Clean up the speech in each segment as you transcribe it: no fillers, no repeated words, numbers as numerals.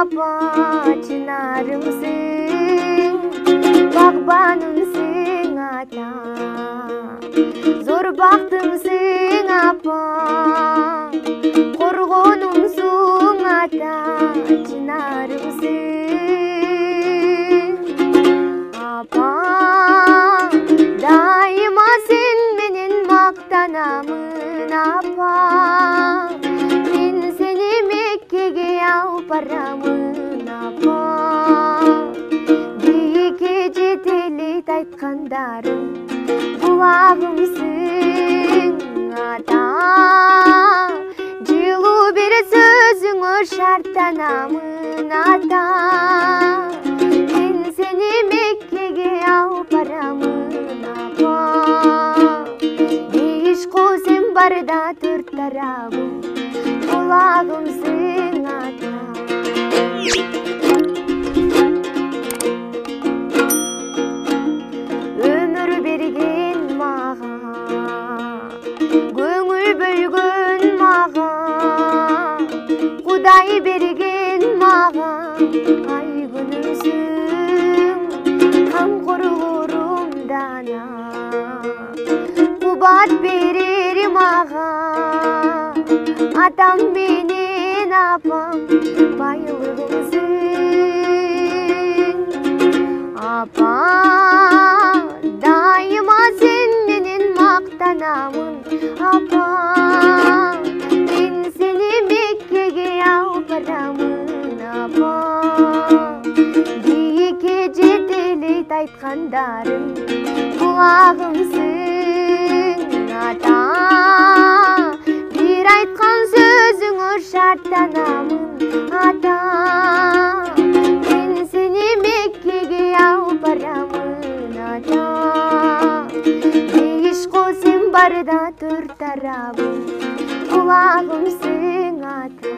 апа, чынарымсың, багбанымсың ата. Зор бактымсың апа, коргонумсуң ата, чынарымсың. Апа, дайыма сен менен мактанамын апа. Мен сени Меккеге алып барамын апа. Бийикке жетелейт айткандарым, кулагымсың ата. Жылуу бир сөзүңө шарттанамын ата. Мен сени Меккеге алып барамын апа. Беш кол сен барда төрт тарабым, кулагымсың ата. Өмүр берген мага, көңүл бөлгөн мага, Кудай берген мага, ай күнүмсүң, камкорлорум дана. Кубат берер мага, атам менен апам, байлыгымсың. Апа, дайыма сен менен мактанамын апа. Мен сени Меккеге алып барамын апа. Бийикке жетелейт айткандарым, кулагымсың ата. Бир айткан сөзүңө шарттанамын ата. Мен сени Меккеге алып барамын ата. Беш кол сен барда төрт тарабым, кулагымсың ата.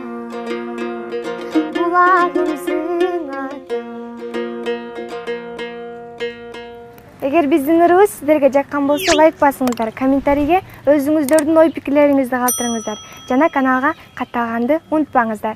Кулагымсың ата. Эгер биздин ырыбыз сиздерге жаккан болсо, лайк басыңыздар, комментарийге өзүңүздөрдүн ой пикирлериңизди калтырыңыздар жана каналга катталганды унутпаңыздар.